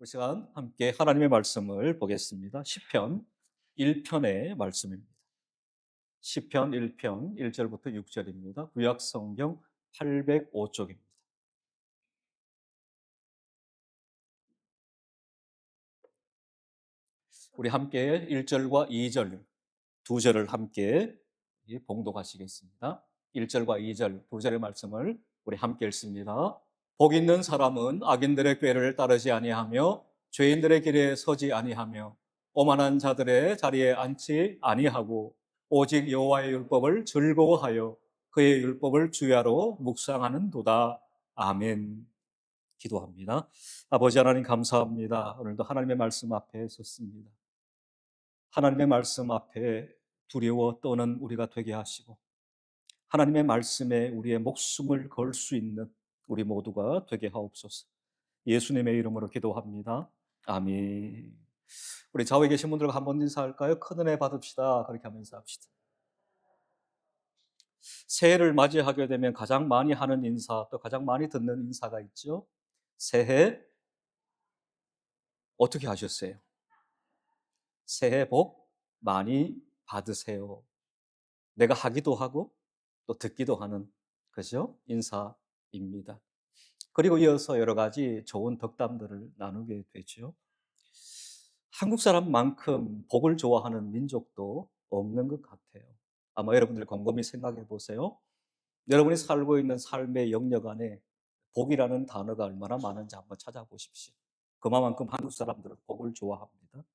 이 시간 함께 하나님의 말씀을 보겠습니다. 시편 1편의 말씀입니다. 시편 1편 1절부터 6절입니다. 구약 성경 805쪽입니다. 우리 함께 1절과 2절 두 절을 함께 봉독하시겠습니다. 1절과 2절 두 절의 말씀을 우리 함께 읽습니다. 복 있는 사람은 악인들의 꾀를 따르지 아니하며 죄인들의 길에 서지 아니하며 오만한 자들의 자리에 앉지 아니하고 오직 여호와의 율법을 즐거워하여 그의 율법을 주야로 묵상하는도다. 아멘. 기도합니다. 아버지 하나님 감사합니다. 오늘도 하나님의 말씀 앞에 섰습니다. 하나님의 말씀 앞에 두려워 떠는 우리가 되게 하시고 하나님의 말씀에 우리의 목숨을 걸 수 있는 우리 모두가 되게 하옵소서. 예수님의 이름으로 기도합니다. 아멘. 우리 좌우에 계신 분들과 한번 인사할까요? 큰 은혜 받읍시다. 그렇게 하면서 합시다. 새해를 맞이하게 되면 가장 많이 하는 인사, 또 가장 많이 듣는 인사가 있죠. 새해 어떻게 하셨어요? 새해 복 많이 받으세요. 내가 하기도 하고 또 듣기도 하는 그죠? 인사입니다. 그리고 이어서 여러 가지 좋은 덕담들을 나누게 되죠. 한국 사람만큼 복을 좋아하는 민족도 없는 것 같아요. 아마 여러분들 곰곰이 생각해 보세요. 여러분이 살고 있는 삶의 영역 안에 복이라는 단어가 얼마나 많은지 한번 찾아보십시오. 그만큼 한국 사람들은 복을 좋아합니다.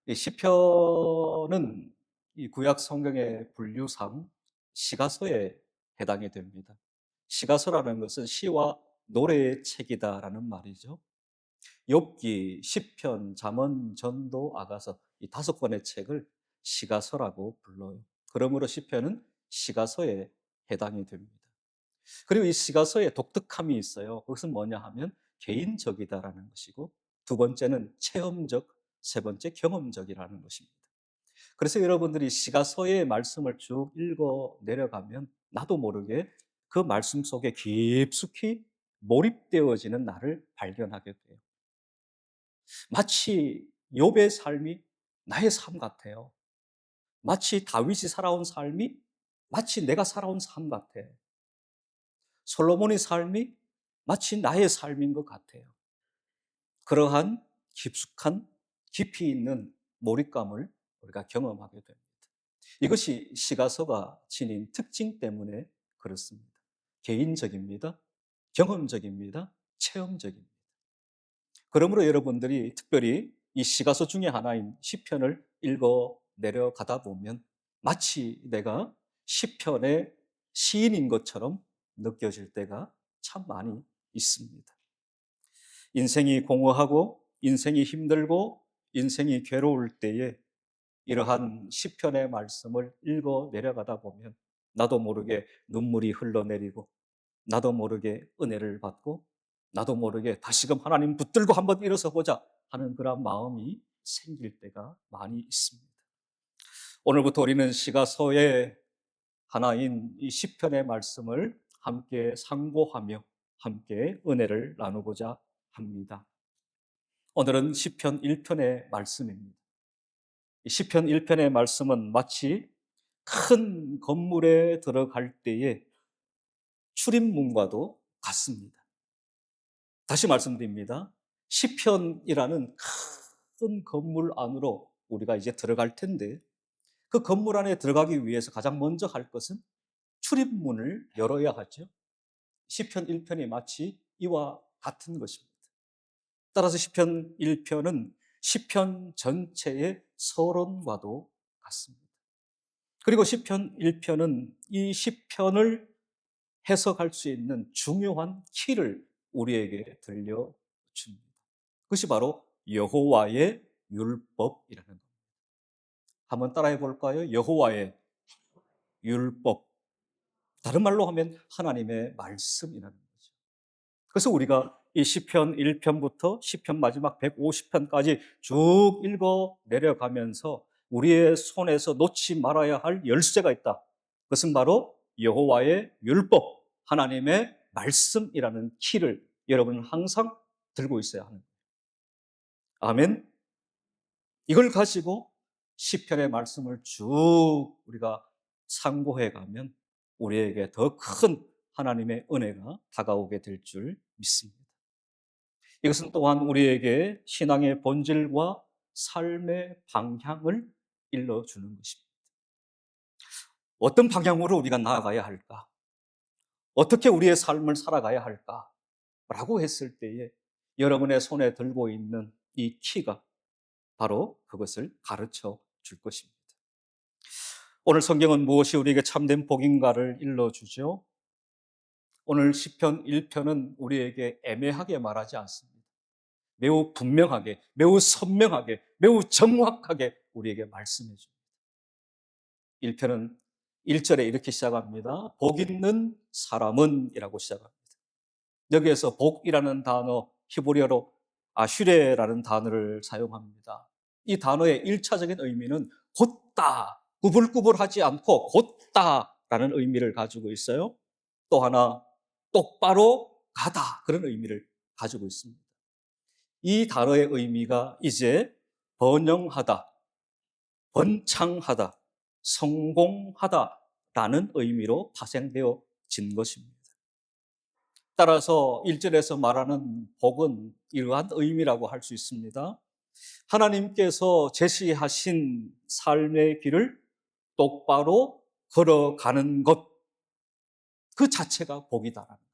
이 시편은 이 구약 성경의 분류상 시가서에 해당이 됩니다. 시가서라는 것은 시와 노래의 책이다라는 말이죠. 욥기, 시편, 잠언, 전도, 아가서 이 5권의 책을 시가서라고 불러요. 그러므로 시편은 시가서에 해당이 됩니다. 그리고 이 시가서에 독특함이 있어요. 그것은 뭐냐 하면 개인적이다라는 것이고, 두 번째는 체험적, 세 번째 경험적이라는 것입니다. 그래서 여러분들이 시가서의 말씀을 쭉 읽어 내려가면 나도 모르게 그 말씀 속에 깊숙이 몰입되어지는 나를 발견하게 돼요. 마치 욥의 삶이 나의 삶 같아요. 마치 다윗이 살아온 삶이 마치 내가 살아온 삶 같아요. 솔로몬의 삶이 마치 나의 삶인 것 같아요. 그러한 깊숙한 깊이 있는 몰입감을 우리가 경험하게 됩니다. 이것이 시가서가 지닌 특징 때문에 그렇습니다. 개인적입니다. 경험적입니다. 체험적입니다. 그러므로 여러분들이 특별히 이 시가서 중에 하나인 시편을 읽어 내려가다 보면 마치 내가 시편의 시인인 것처럼 느껴질 때가 참 많이 있습니다. 인생이 공허하고 인생이 힘들고 인생이 괴로울 때에 이러한 시편의 말씀을 읽어 내려가다 보면 나도 모르게 눈물이 흘러내리고 나도 모르게 은혜를 받고 나도 모르게 다시금 하나님 붙들고 한번 일어서 보자 하는 그런 마음이 생길 때가 많이 있습니다. 오늘부터 우리는 시가서의 하나인 이 시편의 말씀을 함께 상고하며 함께 은혜를 나누고자 합니다. 오늘은 시편 1편의 말씀입니다. 시편 1편의 말씀은 마치 큰 건물에 들어갈 때의 출입문과도 같습니다. 다시 말씀드립니다. 시편이라는 큰 건물 안으로 우리가 이제 들어갈 텐데 그 건물 안에 들어가기 위해서 가장 먼저 할 것은 출입문을 열어야 하죠. 시편 1편이 마치 이와 같은 것입니다. 따라서 시편 1편은 시편 전체의 서론과도 같습니다. 그리고 시편 1편은 이 시편을 해석할 수 있는 중요한 키를 우리에게 들려줍니다. 그것이 바로 여호와의 율법이라는 겁니다. 한번 따라해 볼까요? 여호와의 율법. 다른 말로 하면 하나님의 말씀이라는 거죠. 그래서 우리가 이 시편 1편부터 시편 마지막 150편까지 쭉 읽어 내려가면서 우리의 손에서 놓지 말아야 할 열쇠가 있다. 그것은 바로 여호와의 율법, 하나님의 말씀이라는 키를 여러분은 항상 들고 있어야 하는 거예요. 아멘. 이걸 가지고 시편의 말씀을 쭉 우리가 상고해 가면 우리에게 더 큰 하나님의 은혜가 다가오게 될 줄 믿습니다. 이것은 또한 우리에게 신앙의 본질과 삶의 방향을 일러주는 것입니다. 어떤 방향으로 우리가 나아가야 할까? 어떻게 우리의 삶을 살아가야 할까? 라고 했을 때에 여러분의 손에 들고 있는 이 키가 바로 그것을 가르쳐 줄 것입니다. 오늘 성경은 무엇이 우리에게 참된 복인가를 일러주죠. 오늘 시편 1편은 우리에게 애매하게 말하지 않습니다. 매우 분명하게, 매우 선명하게, 매우 정확하게 우리에게 말씀해 줍니다. 1편은 1절에 이렇게 시작합니다. 복 있는 사람은 이라고 시작합니다. 여기에서 복이라는 단어, 히브리어로 아슈레라는 단어를 사용합니다. 이 단어의 1차적인 의미는 곧다, 꾸불꾸불하지 않고 곧다라는 의미를 가지고 있어요. 또 하나, 똑바로 가다, 그런 의미를 가지고 있습니다. 이 단어의 의미가 이제 번영하다, 번창하다, 성공하다라는 의미로 파생되어진 것입니다. 따라서 1절에서 말하는 복은 이러한 의미라고 할 수 있습니다. 하나님께서 제시하신 삶의 길을 똑바로 걸어가는 것, 그 자체가 복이다라는 거예요.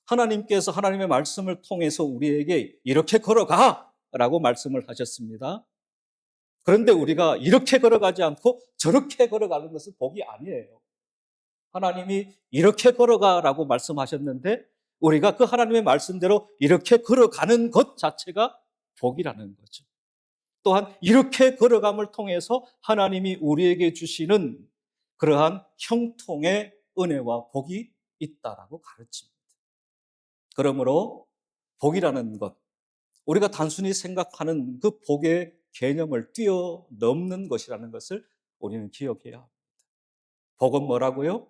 하나님께서 하나님의 말씀을 통해서 우리에게 이렇게 걸어가라고 말씀을 하셨습니다. 그런데 우리가 이렇게 걸어가지 않고 저렇게 걸어가는 것은 복이 아니에요. 하나님이 이렇게 걸어가라고 말씀하셨는데 우리가 그 하나님의 말씀대로 이렇게 걸어가는 것 자체가 복이라는 거죠. 또한 이렇게 걸어감을 통해서 하나님이 우리에게 주시는 그러한 형통의 은혜와 복이 있다라고 가르칩니다. 그러므로 복이라는 것, 우리가 단순히 생각하는 그 복의 개념을 뛰어넘는 것이라는 것을 우리는 기억해야 합니다. 복은 뭐라고요?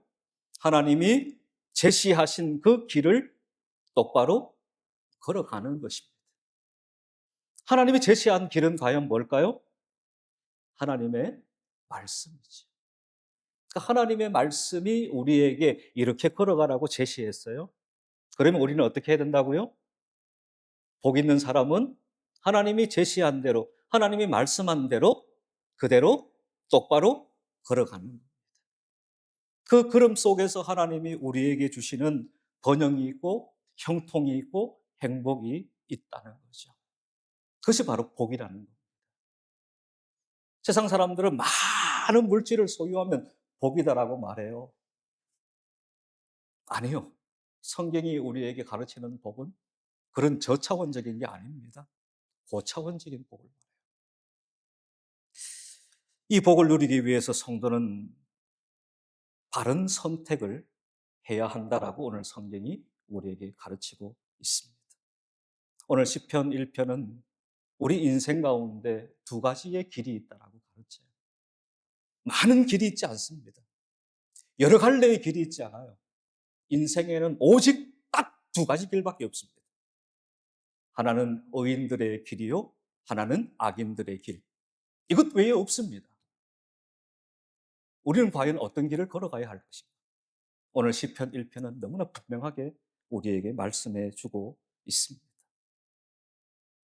하나님이 제시하신 그 길을 똑바로 걸어가는 것입니다. 하나님이 제시한 길은 과연 뭘까요? 하나님의 말씀이죠. 그러니까 하나님의 말씀이 우리에게 이렇게 걸어가라고 제시했어요. 그러면 우리는 어떻게 해야 된다고요? 복 있는 사람은 하나님이 제시한 대로, 하나님이 말씀한 대로 그대로 똑바로 걸어가는 겁니다. 그 걸음 속에서 하나님이 우리에게 주시는 번영이 있고 형통이 있고 행복이 있다는 거죠. 그것이 바로 복이라는 겁니다. 세상 사람들은 많은 물질을 소유하면 복이다라고 말해요. 아니요. 성경이 우리에게 가르치는 복은 그런 저차원적인 게 아닙니다. 고차원적인 복을 말해요. 이 복을 누리기 위해서 성도는 바른 선택을 해야 한다라고 오늘 성경이 우리에게 가르치고 있습니다. 오늘 시편 1편은 우리 인생 가운데 두 가지의 길이 있다라고 가르쳐요. 많은 길이 있지 않습니다. 여러 갈래의 길이 있지 않아요. 인생에는 오직 딱 두 가지 길밖에 없습니다. 하나는 의인들의 길이요, 하나는 악인들의 길. 이것 외에 없습니다. 우리는 과연 어떤 길을 걸어가야 할 것인가? 오늘 시편 1편은 너무나 분명하게 우리에게 말씀해 주고 있습니다.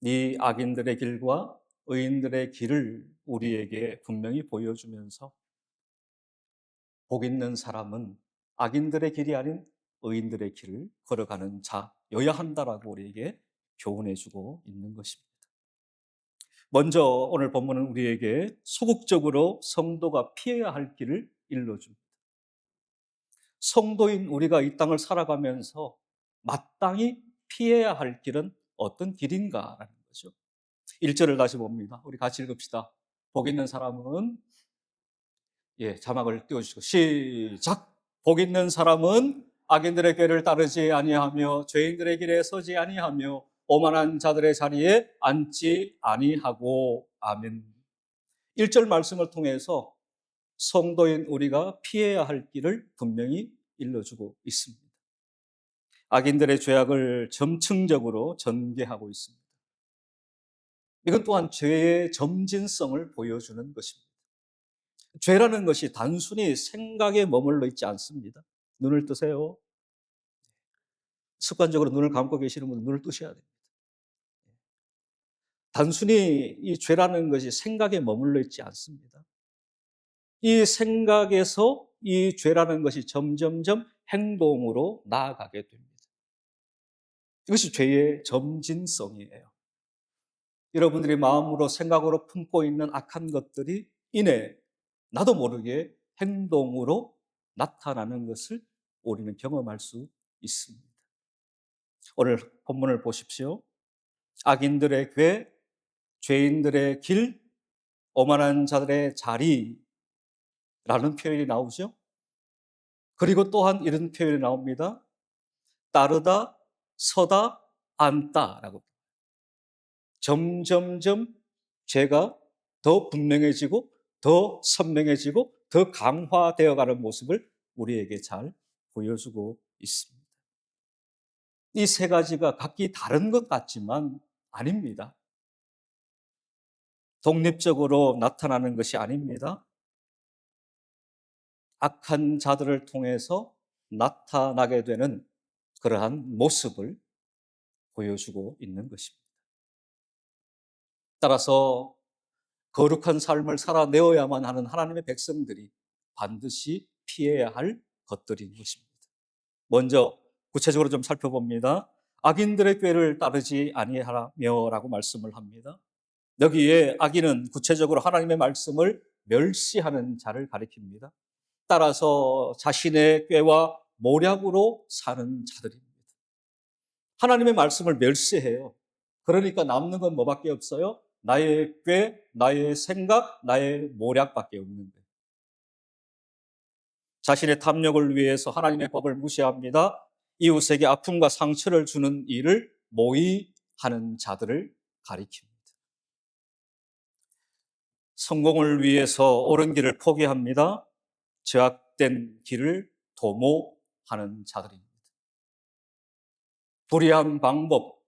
이 악인들의 길과 의인들의 길을 우리에게 분명히 보여주면서 복 있는 사람은 악인들의 길이 아닌 의인들의 길을 걸어가는 자여야 한다라고 우리에게 교훈해 주고 있는 것입니다. 먼저 오늘 본문은 우리에게 소극적으로 성도가 피해야 할 길을 일러줍니다. 성도인 우리가 이 땅을 살아가면서 마땅히 피해야 할 길은 어떤 길인가라는 거죠. 1절을 다시 봅니다. 우리 같이 읽읍시다. 복 있는 사람은, 자막을 띄워주시고 시작. 복 있는 사람은 악인들의 길을 따르지 아니하며 죄인들의 길에 서지 아니하며 오만한 자들의 자리에 앉지 아니하고. 아멘. 1절 말씀을 통해서 성도인 우리가 피해야 할 길을 분명히 일러주고 있습니다. 악인들의 죄악을 점층적으로 전개하고 있습니다. 이건 또한 죄의 점진성을 보여주는 것입니다. 죄라는 것이 단순히 생각에 머물러 있지 않습니다. 눈을 뜨세요. 습관적으로 눈을 감고 계시는 분은 눈을 뜨셔야 됩니다. 단순히 이 죄라는 것이 생각에 머물러 있지 않습니다. 이 생각에서 이 죄라는 것이 점점점 행동으로 나아가게 됩니다. 이것이 죄의 점진성이에요. 여러분들이 마음으로 생각으로 품고 있는 악한 것들이 이내 나도 모르게 행동으로 나타나는 것을 우리는 경험할 수 있습니다. 오늘 본문을 보십시오. 악인들의 궤, 죄인들의 길, 오만한 자들의 자리라는 표현이 나오죠. 그리고 또한 이런 표현이 나옵니다. 따르다, 서다, 앉다라고. 점점점 죄가 더 분명해지고 더 선명해지고 더 강화되어가는 모습을 우리에게 잘 보여주고 있습니다. 이 세 가지가 각기 다른 것 같지만 아닙니다. 독립적으로 나타나는 것이 아닙니다. 악한 자들을 통해서 나타나게 되는 그러한 모습을 보여주고 있는 것입니다. 따라서 거룩한 삶을 살아내어야만 하는 하나님의 백성들이 반드시 피해야 할 것들인 것입니다. 먼저 구체적으로 좀 살펴봅니다. 악인들의 꾀를 따르지 아니하며라고 말씀을 합니다. 여기에 악인은 구체적으로 하나님의 말씀을 멸시하는 자를 가리킵니다. 따라서 자신의 꾀와 모략으로 사는 자들입니다. 하나님의 말씀을 멸시해요. 그러니까 남는 건 뭐밖에 없어요? 나의 꾀, 나의 생각, 나의 모략밖에 없는 거예요. 자신의 탐욕을 위해서 하나님의 법을 무시합니다. 이웃에게 아픔과 상처를 주는 일을 모의하는 자들을 가리킵니다. 성공을 위해서 옳은 길을 포기합니다. 죄악된 길을 도모하는 자들입니다. 불의한 방법,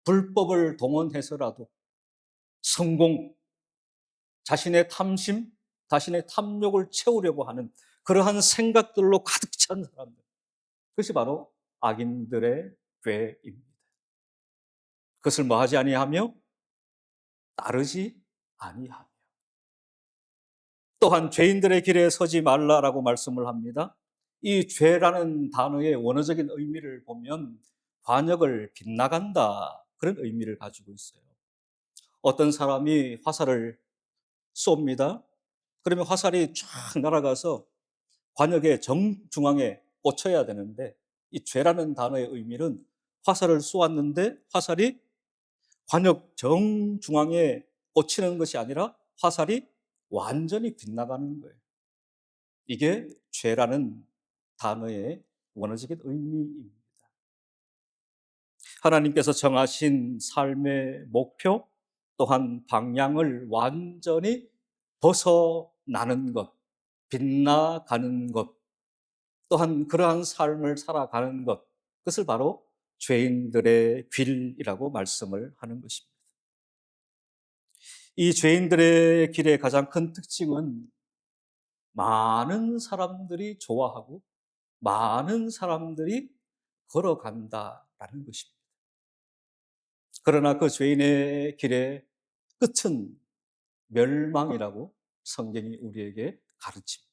불법을 동원해서라도 성공, 자신의 탐심, 자신의 탐욕을 채우려고 하는 그러한 생각들로 가득 찬 사람들. 그것이 바로 악인들의 죄입니다. 그것을 뭐 하지 아니하며? 따르지 아니하며. 또한 죄인들의 길에 서지 말라라고 말씀을 합니다. 이 죄라는 단어의 원어적인 의미를 보면 관역을 빗나간다, 그런 의미를 가지고 있어요. 어떤 사람이 화살을 쏩니다. 그러면 화살이 쫙 날아가서 관역의 정중앙에 꽂혀야 되는데, 이 죄라는 단어의 의미는 화살을 쏘았는데 화살이 관역 정중앙에 꽂히는 것이 아니라 화살이 완전히 빗나가는 거예요. 이게 죄라는 단어의 원어적인 의미입니다. 하나님께서 정하신 삶의 목표, 또한 방향을 완전히 벗어나는 것, 빗나가는 것, 또한 그러한 삶을 살아가는 것, 그것을 바로 죄인들의 길이라고 말씀을 하는 것입니다. 이 죄인들의 길의 가장 큰 특징은 많은 사람들이 좋아하고 많은 사람들이 걸어간다라는 것입니다. 그러나 그 죄인의 길의 끝은 멸망이라고 성경이 우리에게 가르칩니다.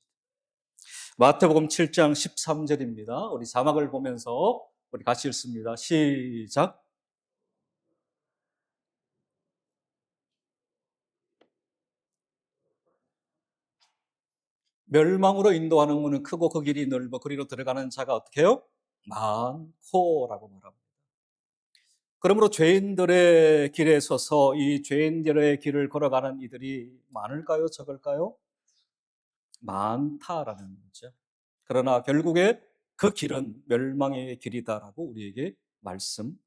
마태복음 7장 13절입니다. 우리 자막을 보면서 우리 같이 읽습니다. 시작. 멸망으로 인도하는 문은 크고 그 길이 넓어 그리로 들어가는 자가 어떻게 해요? 많고라고 말합니다. 그러므로 죄인들의 길에 서서 이 죄인들의 길을 걸어가는 이들이 많을까요? 적을까요? 많다라는 거죠. 그러나 결국에 그 길은 멸망의 길이다라고 우리에게 말씀합니다.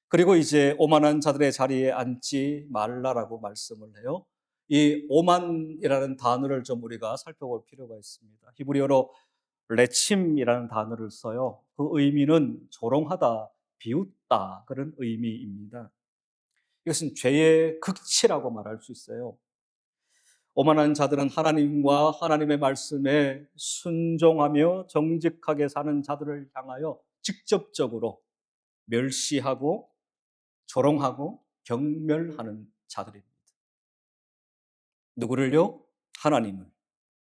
그리고 이제 오만한 자들의 자리에 앉지 말라라고 말씀을 해요. 이 오만이라는 단어를 좀 우리가 살펴볼 필요가 있습니다. 히브리어로 레침이라는 단어를 써요. 그 의미는 조롱하다, 비웃다, 그런 의미입니다. 이것은 죄의 극치라고 말할 수 있어요. 오만한 자들은 하나님과 하나님의 말씀에 순종하며 정직하게 사는 자들을 향하여 직접적으로 멸시하고 조롱하고 경멸하는 자들입니다. 누구를요? 하나님을.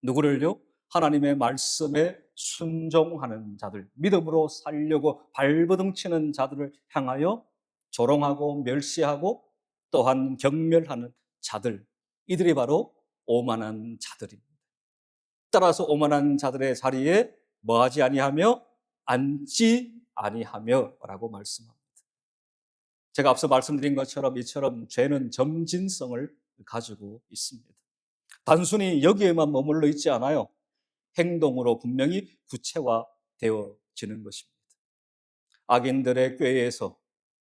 누구를요? 하나님의 말씀에 순종하는 자들, 믿음으로 살려고 발버둥치는 자들을 향하여 조롱하고 멸시하고 또한 경멸하는 자들, 이들이 바로 오만한 자들입니다. 따라서 오만한 자들의 자리에 뭐하지 아니하며 앉지 아니하며라고 말씀합니다. 제가 앞서 말씀드린 것처럼 이처럼 죄는 점진성을 가지고 있습니다. 단순히 여기에만 머물러 있지 않아요. 행동으로 분명히 구체화되어지는 것입니다. 악인들의 꾀에서,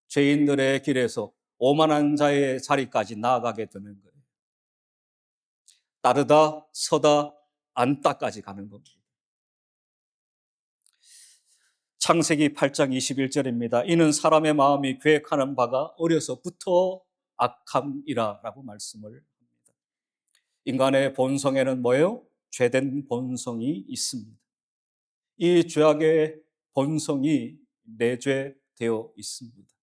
죄인들의 길에서 오만한 자의 자리까지 나아가게 되는 거예요. 따르다, 서다, 앉다까지 가는 겁니다. 창세기 8장 21절입니다. 이는 사람의 마음이 계획하는 바가 어려서부터 악함이라 라고 말씀을 합니다. 인간의 본성에는 뭐예요? 죄된 본성이 있습니다. 이 죄악의 본성이 내재되어 있습니다.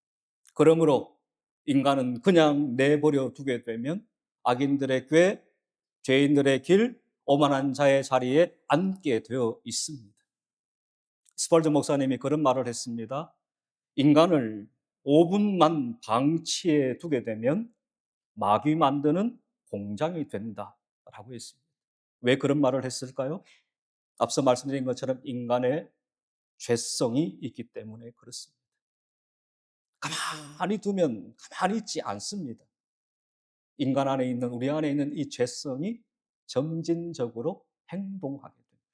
그러므로 인간은 그냥 내버려 두게 되면 악인들의 꾀, 죄인들의 길, 오만한 자의 자리에 앉게 되어 있습니다. 스펄전 목사님이 그런 말을 했습니다. 인간을 5분만 방치해 두게 되면 마귀 만드는 공장이 된다라고 했습니다. 왜 그런 말을 했을까요? 앞서 말씀드린 것처럼 인간의 죄성이 있기 때문에 그렇습니다. 가만히 두면 가만히 있지 않습니다. 인간 안에 있는, 우리 안에 있는 이 죄성이 점진적으로 행동하게 됩니다.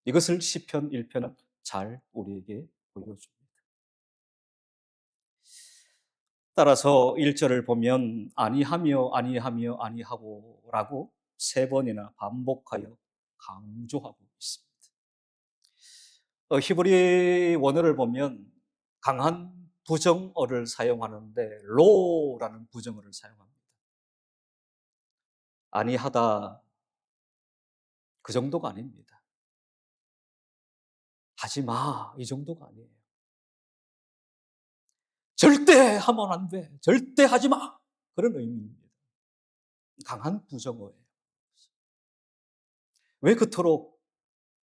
이것을 시편 1편은 잘 우리에게 보여줍니다. 따라서 1절을 보면 아니하며 아니하며 아니하고 라고 3번이나 반복하여 강조하고 있습니다. 히브리 원어를 보면 강한 부정어를 사용하는데 로라는 부정어를 사용합니다. 아니하다, 그 정도가 아닙니다. 하지 마, 이 정도가 아니에요. 절대 하면 안 돼, 절대 하지 마, 그런 의미입니다. 강한 부정어예요. 왜 그토록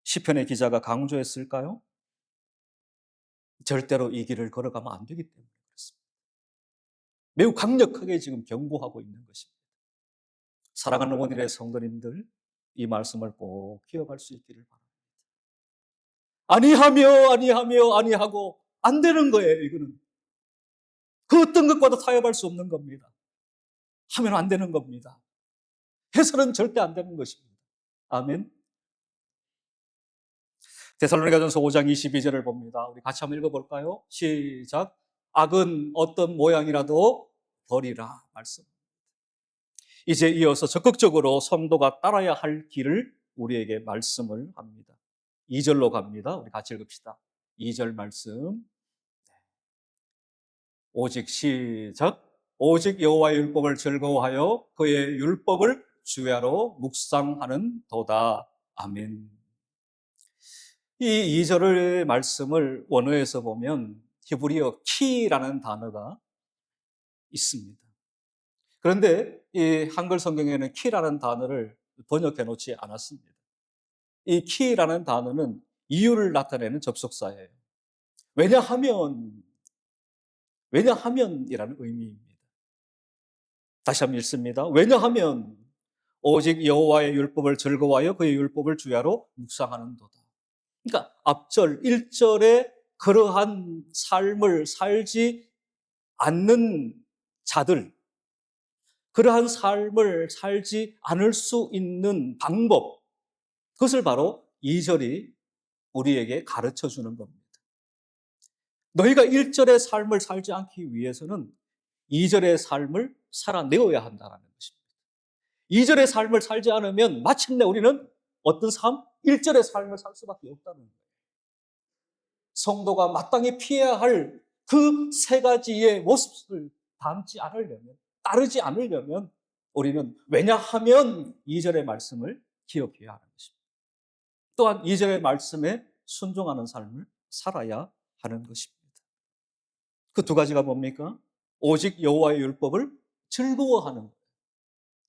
시편의 기자가 강조했을까요? 절대로 이 길을 걸어가면 안 되기 때문에 그렇습니다. 매우 강력하게 지금 경고하고 있는 것입니다. 사랑하는 원일의 성도님들, 이 말씀을 꼭 기억할 수 있기를 바랍니다. 아니하며 아니하며 아니하고 안 되는 거예요. 이거는 그 어떤 것과도 타협할 수 없는 겁니다. 하면 안 되는 겁니다. 해서는 절대 안 되는 것입니다. 아멘. 데살로니가전서 5장 22절을 봅니다. 우리 같이 한번 읽어볼까요? 시작. 악은 어떤 모양이라도 버리라 말씀. 이제 이어서 적극적으로 성도가 따라야 할 길을 우리에게 말씀을 합니다. 2절로 갑니다. 우리 같이 읽읍시다. 2절 말씀. 오직 시작. 오직 여호와의 율법을 즐거워하여 그의 율법을 주야로 묵상하는 도다. 아멘. 이 2절의 말씀을 원어에서 보면 히브리어 키라는 단어가 있습니다. 그런데 이 한글 성경에는 키라는 단어를 번역해 놓지 않았습니다. 이 키라는 단어는 이유를 나타내는 접속사예요. 왜냐하면이라는 의미입니다. 다시 한번 읽습니다. 왜냐하면 오직 여호와의 율법을 즐거워하여 그의 율법을 주야로 묵상하는도다. 그러니까 앞절 1절에 그러한 삶을 살지 않는 자들, 그러한 삶을 살지 않을 수 있는 방법, 그것을 바로 2절이 우리에게 가르쳐 주는 겁니다. 너희가 1절의 삶을 살지 않기 위해서는 2절의 삶을 살아내어야 한다는 것입니다. 2절의 삶을 살지 않으면 마침내 우리는 어떤 삶? 1절의 삶을 살 수밖에 없다는 거예요. 성도가 마땅히 피해야 할 그 3가지의 모습을 닮지 않으려면, 따르지 않으려면 우리는 왜냐하면 2절의 말씀을 기억해야 하는 것입니다. 또한 2절의 말씀에 순종하는 삶을 살아야 하는 것입니다. 그 두 가지가 뭡니까? 오직 여호와의 율법을 즐거워하는 것.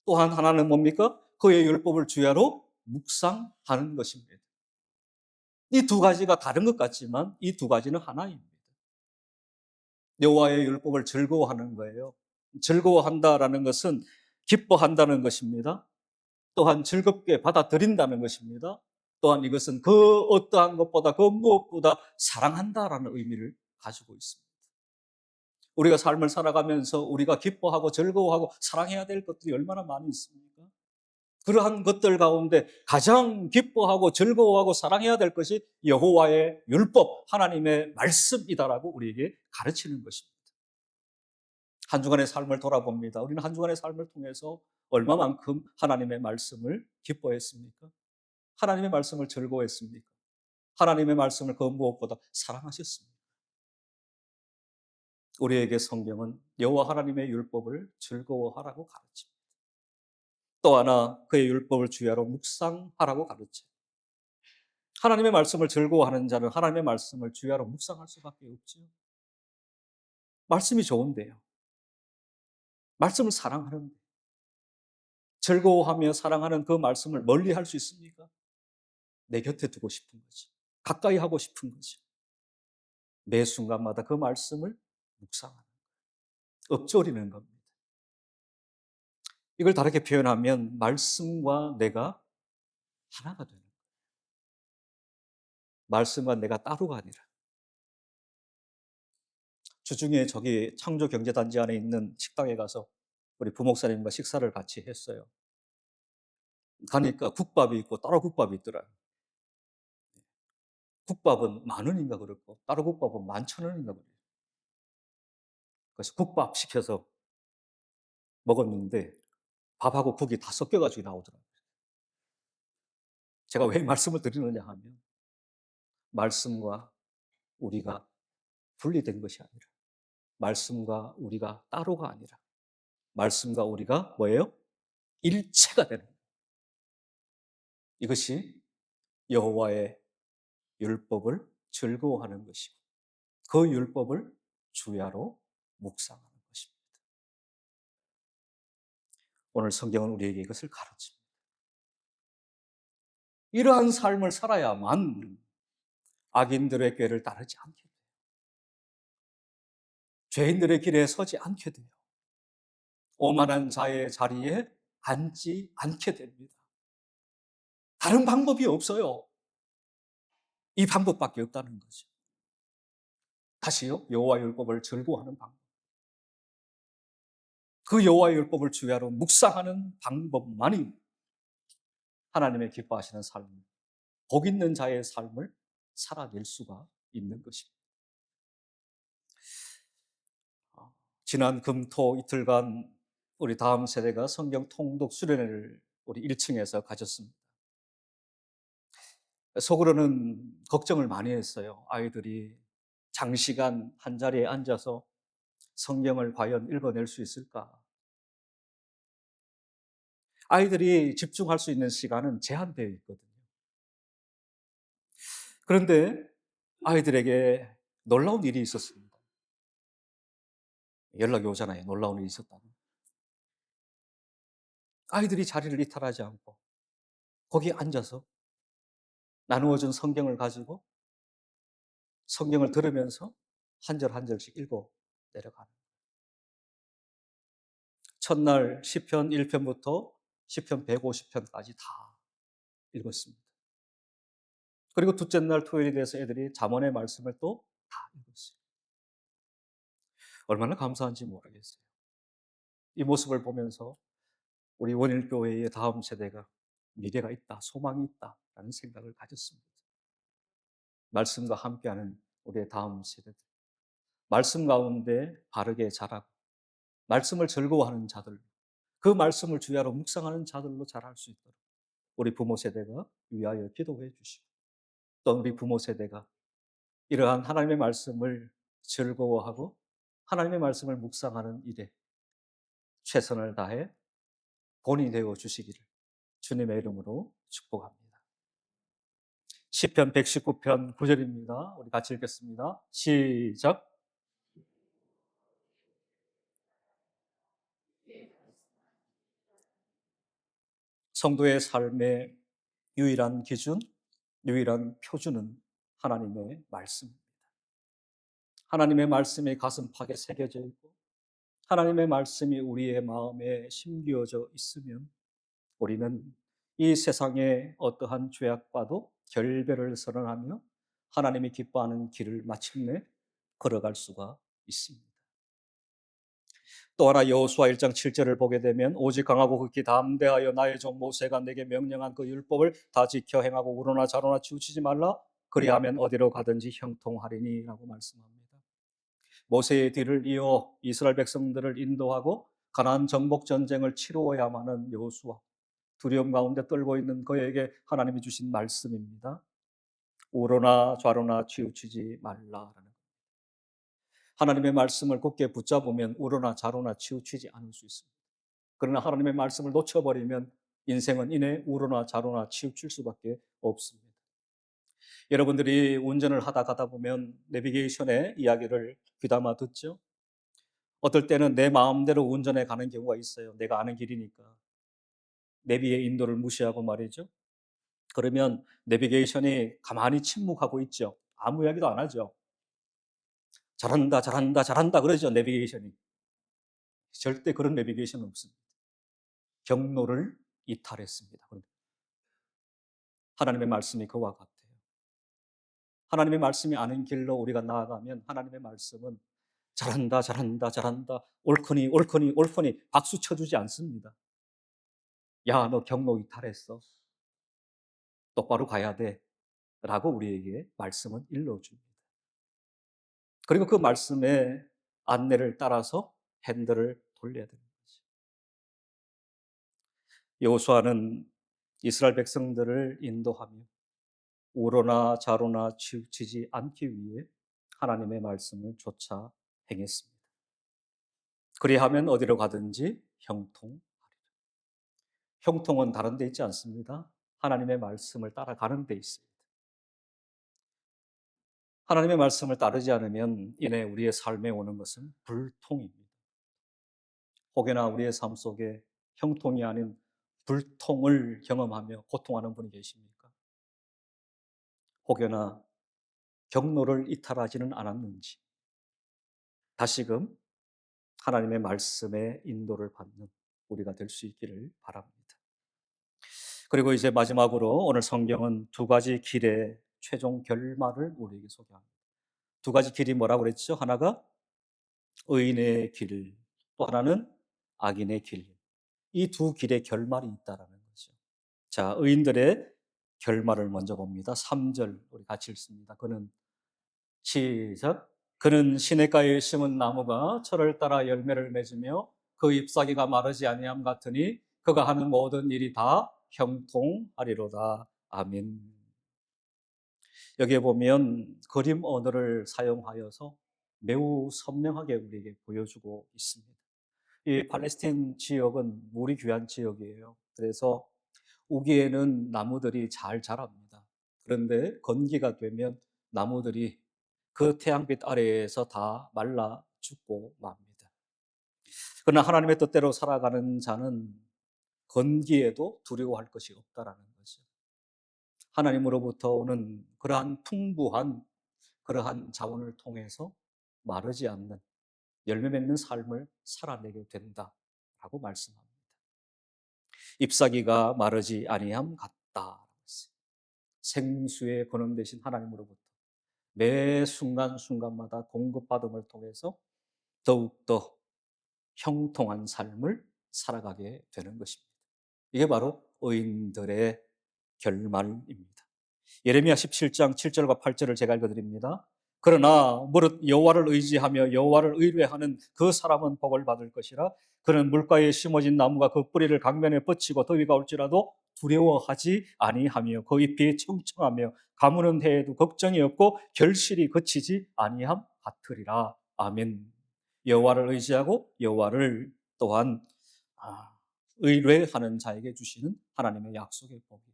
또한 하나는 뭡니까? 그의 율법을 주야로 묵상하는 것입니다. 이 두 가지가 다른 것 같지만 이 두 가지는 하나입니다. 여호와의 율법을 즐거워하는 거예요. 즐거워한다라는 것은 기뻐한다는 것입니다. 또한 즐겁게 받아들인다는 것입니다. 또한 이것은 그 어떠한 것보다 그 무엇보다 사랑한다라는 의미를 가지고 있습니다. 우리가 삶을 살아가면서 우리가 기뻐하고 즐거워하고 사랑해야 될 것들이 얼마나 많이 있습니까? 그러한 것들 가운데 가장 기뻐하고 즐거워하고 사랑해야 될 것이 여호와의 율법, 하나님의 말씀이다라고 우리에게 가르치는 것입니다. 한 주간의 삶을 돌아봅니다. 우리는 한 주간의 삶을 통해서 얼마만큼 하나님의 말씀을 기뻐했습니까? 하나님의 말씀을 즐거워했습니까? 하나님의 말씀을 그 무엇보다 사랑하셨습니까? 우리에게 성경은 여호와 하나님의 율법을 즐거워하라고 가르칩니다. 또 하나 그의 율법을 주야로 묵상하라고 가르쳐요. 하나님의 말씀을 즐거워하는 자는 하나님의 말씀을 주야로 묵상할 수밖에 없지요. 말씀이 좋은데요. 말씀을 사랑하는데 즐거워하며 사랑하는 그 말씀을 멀리 할 수 있습니까? 내 곁에 두고 싶은 거지. 가까이 하고 싶은 거지. 매 순간마다 그 말씀을 묵상하는 거예요. 읊조리는 겁니다. 이걸 다르게 표현하면 말씀과 내가 하나가 되는 거예요. 말씀과 내가 따로가 아니라. 주중에 저기 창조경제단지 안에 있는 식당에 가서 우리 부목사님과 식사를 같이 했어요. 가니까 국밥이 있고 따로 국밥이 있더라고요. 국밥은 10,000원인가 그렇고 따로 국밥은 11,000원인가 그래요. 그래서 국밥 시켜서 먹었는데 밥하고 국이 다 섞여가지고 나오더라고요. 제가 왜 말씀을 드리느냐 하면 말씀과 우리가 분리된 것이 아니라 말씀과 우리가 따로가 아니라 말씀과 우리가 뭐예요? 일체가 되는 거예요. 이것이 여호와의 율법을 즐거워하는 것이고 그 율법을 주야로 묵상하는 것입니다. 오늘 성경은 우리에게 이것을 가르칩니다. 이러한 삶을 살아야만 악인들의 꾀를 따르지 않게 돼요. 죄인들의 길에 서지 않게 돼요. 오만한 자의 자리에 앉지 않게 됩니다. 다른 방법이 없어요. 이 방법밖에 없다는 거죠. 다시요, 여호와의 율법을 즐거워하는 방법. 그 여호와의 율법을 주야로 묵상하는 방법만이 하나님의 기뻐하시는 삶, 복 있는 자의 삶을 살아낼 수가 있는 것입니다. 지난 금토 이틀간 우리 다음 세대가 성경 통독 수련회를 우리 1층에서 가졌습니다. 속으로는 걱정을 많이 했어요. 아이들이 장시간 한 자리에 앉아서 성경을 과연 읽어낼 수 있을까? 아이들이 집중할 수 있는 시간은 제한되어 있거든요. 그런데 아이들에게 놀라운 일이 있었습니다. 연락이 오잖아요. 놀라운 일이 있었다고. 아이들이 자리를 이탈하지 않고 거기에 앉아서 나누어준 성경을 가지고 성경을 들으면서 한 절 한 절씩 읽어 내려가는 거예요. 첫날 시편 1편부터 시편 150편까지 다 읽었습니다. 그리고 둘째 날 토요일이 돼서 애들이 잠언의 말씀을 또 다 읽었어요. 얼마나 감사한지 모르겠어요. 이 모습을 보면서 우리 원일교회의 다음 세대가 미래가 있다, 소망이 있다라는 생각을 가졌습니다. 말씀과 함께하는 우리의 다음 세대들, 말씀 가운데 바르게 자라고 말씀을 즐거워하는 자들, 그 말씀을 주야로 묵상하는 자들로 자랄 수 있도록 우리 부모 세대가 위하여 기도해 주시고 또 우리 부모 세대가 이러한 하나님의 말씀을 즐거워하고 하나님의 말씀을 묵상하는 일에 최선을 다해 본이 되어 주시기를 주님의 이름으로 축복합니다. 시편 119편 9절입니다. 우리 같이 읽겠습니다. 시작. 성도의 삶의 유일한 기준, 유일한 표준은 하나님의 말씀입니다. 하나님의 말씀이 가슴팍에 새겨져 있고 하나님의 말씀이 우리의 마음에 심기어져 있으면 우리는 이 세상의 어떠한 죄악과도 결별을 선언하며 하나님이 기뻐하는 길을 마침내 걸어갈 수가 있습니다. 또 하나 여호수아 1장 7절을 보게 되면 오직 강하고 극히 담대하여 나의 종 모세가 내게 명령한 그 율법을 다 지켜 행하고 우로나 좌로나 치우치지 말라 그리하면 어디로 가든지 형통하리니 라고 말씀합니다. 모세의 뒤를 이어 이스라엘 백성들을 인도하고 가나안 정복 전쟁을 치루어야만 하는 여호수아, 두려움 가운데 떨고 있는 그에게 하나님이 주신 말씀입니다. 우로나 좌로나 치우치지 말라라는. 하나님의 말씀을 굳게 붙잡으면 우로나 좌로나 치우치지 않을 수 있습니다. 그러나 하나님의 말씀을 놓쳐버리면 인생은 이내 우로나 좌로나 치우칠 수밖에 없습니다. 여러분들이 운전을 하다 가다 보면 내비게이션의 이야기를 귀담아 듣죠. 어떨 때는 내 마음대로 운전해 가는 경우가 있어요. 내가 아는 길이니까. 내비의 인도를 무시하고 말이죠. 그러면 내비게이션이 가만히 침묵하고 있죠. 아무 이야기도 안 하죠. 잘한다, 잘한다, 잘한다 그러죠, 내비게이션이. 절대 그런 내비게이션은 없습니다. 경로를 이탈했습니다. 하나님의 말씀이 그와 같아요. 하나님의 말씀이 아는 길로 우리가 나아가면 하나님의 말씀은 잘한다, 잘한다, 잘한다, 옳거니, 옳거니, 옳거니 박수 쳐주지 않습니다. 야, 너 경로 이탈했어. 똑바로 가야 돼. 라고 우리에게 말씀은 일러줍니다. 그리고 그 말씀의 안내를 따라서 핸들을 돌려야 되는 거죠. 여호수아는 이스라엘 백성들을 인도하며 우로나 좌로나 치우치지 않기 위해 하나님의 말씀을 쫓아 행했습니다. 그리하면 어디로 가든지 형통하리라. 형통은 다른 데 있지 않습니다. 하나님의 말씀을 따라가는 데 있습니다. 하나님의 말씀을 따르지 않으면 이내 우리의 삶에 오는 것은 불통입니다. 혹여나 우리의 삶 속에 형통이 아닌 불통을 경험하며 고통하는 분이 계십니까? 혹여나 경로를 이탈하지는 않았는지 다시금 하나님의 말씀의 인도를 받는 우리가 될 수 있기를 바랍니다. 그리고 이제 마지막으로 오늘 성경은 두 가지 길의 최종 결말을 우리에게 소개합니다. 두 가지 길이 뭐라고 그랬죠? 하나가 의인의 길, 또 하나는 악인의 길. 이 두 길의 결말이 있다라는 거죠. 자, 의인들의 결말을 먼저 봅니다. 3절 우리 같이 읽습니다. 시작. 그는 시냇가에 심은 나무가 철을 따라 열매를 맺으며 그 잎사귀가 마르지 아니함 같으니 그가 하는 모든 일이 다 형통하리로다. 아멘. 여기에 보면 그림 언어를 사용하여서 매우 선명하게 우리에게 보여주고 있습니다. 이 팔레스타인 지역은 물이 귀한 지역이에요. 그래서 우기에는 나무들이 잘 자랍니다. 그런데 건기가 되면 나무들이 그 태양빛 아래에서 다 말라 죽고 맙니다. 그러나 하나님의 뜻대로 살아가는 자는 건기에도 두려워할 것이 없다라는 거죠. 하나님으로부터 오는 그러한 풍부한 그러한 자원을 통해서 마르지 않는 열매 맺는 삶을 살아내게 된다라고 말씀합니다. 잎사귀가 마르지 아니함 같다. 생수의 근원 되신 하나님으로부터 매 순간순간마다 공급받음을 통해서 더욱더 형통한 삶을 살아가게 되는 것입니다. 이게 바로 의인들의 결말입니다. 예레미야 17장 7절과 8절을 제가 읽어드립니다. 그러나 무릇 여호와를 의지하며 여호와를 의뢰하는 그 사람은 복을 받을 것이라. 그는 물가에 심어진 나무가 그 뿌리를 강변에 뻗치고 더위가 올지라도 두려워하지 아니하며 그 잎이 청청하며 가무는 해에도 걱정이 없고 결실이 그치지 아니함 같으리라. 아멘. 여호와를 의지하고 여호와를 또한 의뢰하는 자에게 주시는 하나님의 약속의 복이에요.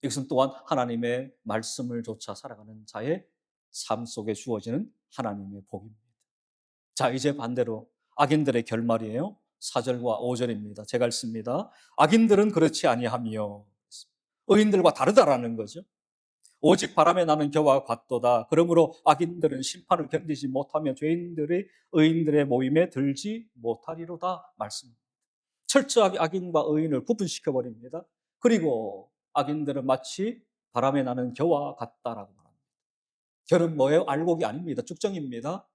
이것은 또한 하나님의 말씀을 좇아 살아가는 자의 삶 속에 주어지는 하나님의 복입니다. 자, 이제 반대로 악인들의 결말이에요. 4절과 5절입니다. 제가 읽습니다. 악인들은 그렇지 아니하며 의인들과 다르다라는 거죠. 오직 바람에 나는 겨와 같도다. 그러므로 악인들은 심판을 견디지 못하며 죄인들이 의인들의 모임에 들지 못하리로다 말씀입니다. 철저하게 악인과 의인을 구분시켜 버립니다. 그리고 악인들은 마치 바람에 나는 겨와 같다라고 말합니다. 겨는 뭐예요? 알곡이 아닙니다. 쭉정입니다.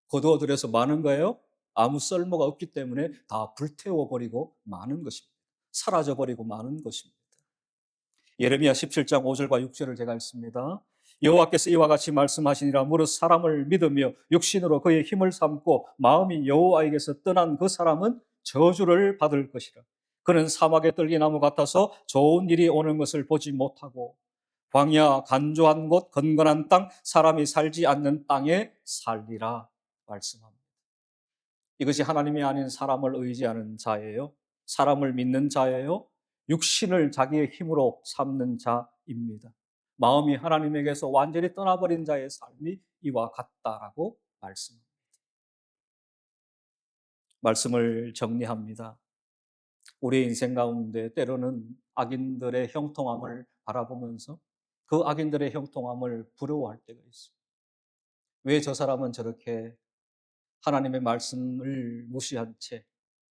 거두어들여서 마는 거예요. 아무 쓸모가 없기 때문에 다 불태워버리고 마는 것입니다. 사라져버리고 마는 것입니다. 예레미야 17장 5절과 6절을 제가 읽습니다. 여호와께서 이와 같이 말씀하시니라. 무릇 사람을 믿으며 육신으로 그의 힘을 삼고 마음이 여호와에게서 떠난 그 사람은 저주를 받을 것이라. 그는 사막의 떨기나무 같아서 좋은 일이 오는 것을 보지 못하고 광야 간조한 곳 건건한 땅 사람이 살지 않는 땅에 살리라 말씀합니다. 이것이 하나님이 아닌 사람을 의지하는 자예요. 사람을 믿는 자예요. 육신을 자기의 힘으로 삼는 자입니다. 마음이 하나님에게서 완전히 떠나버린 자의 삶이 이와 같다라고 말씀합니다. 말씀을 정리합니다. 우리의 인생 가운데 때로는 악인들의 형통함을 바라보면서 그 악인들의 형통함을 부러워할 때가 있습니다. 왜 저 사람은 저렇게 하나님의 말씀을 무시한 채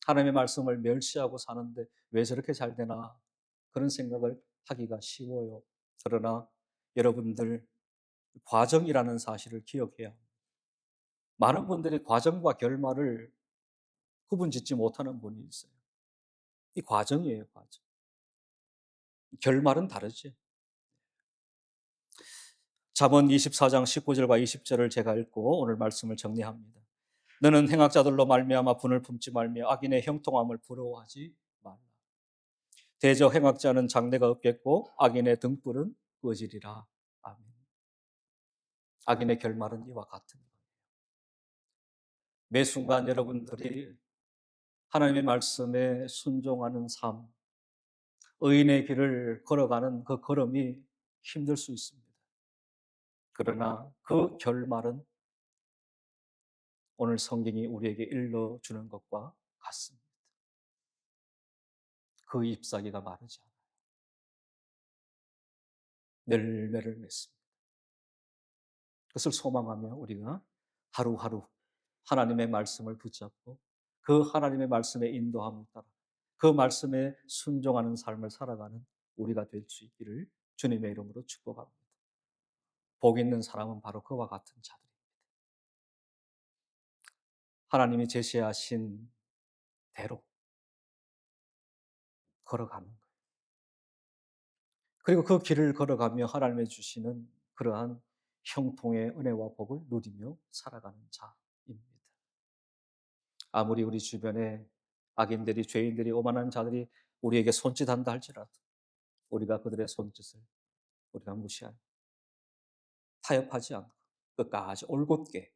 하나님의 말씀을 멸시하고 사는데 왜 저렇게 잘 되나 그런 생각을 하기가 쉬워요. 그러나 여러분들 과정이라는 사실을 기억해야 합니다. 많은 분들이 과정과 결말을 구분짓지 못하는 분이 있어요. 이 과정이에요, 과정. 결말은 다르죠. 잠언 24장 19절과 20절을 제가 읽고 오늘 말씀을 정리합니다. 너는 행악자들로 말미암아 분을 품지 말며 악인의 형통함을 부러워하지 말라. 대저 행악자는 장래가 없겠고 악인의 등불은 꺼지리라. 아멘. 악인의 결말은 이와 같은 거예요. 매 순간 여러분들이 하나님의 말씀에 순종하는 삶, 의인의 길을 걸어가는 그 걸음이 힘들 수 있습니다. 그러나 그 결말은 오늘 성경이 우리에게 일러주는 것과 같습니다. 그 잎사귀가 마르지 않아요. 열매를 맺습니다. 그것을 소망하며 우리가 하루하루 하나님의 말씀을 붙잡고 그 하나님의 말씀의 인도함을 따라 그 말씀에 순종하는 삶을 살아가는 우리가 될 수 있기를 주님의 이름으로 축복합니다. 복 있는 사람은 바로 그와 같은 자들입니다. 하나님이 제시하신 대로 걸어가는 거예요. 그리고 그 길을 걸어가며 하나님의 주시는 그러한 형통의 은혜와 복을 누리며 살아가는 자입니다. 아무리 우리 주변에 악인들이, 죄인들이, 오만한 자들이 우리에게 손짓한다 할지라도 우리가 그들의 손짓을 우리가 무시하고 타협하지 않고 끝까지 올곧게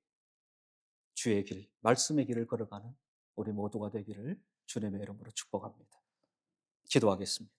주의 길, 말씀의 길을 걸어가는 우리 모두가 되기를 주님의 이름으로 축복합니다. 기도하겠습니다.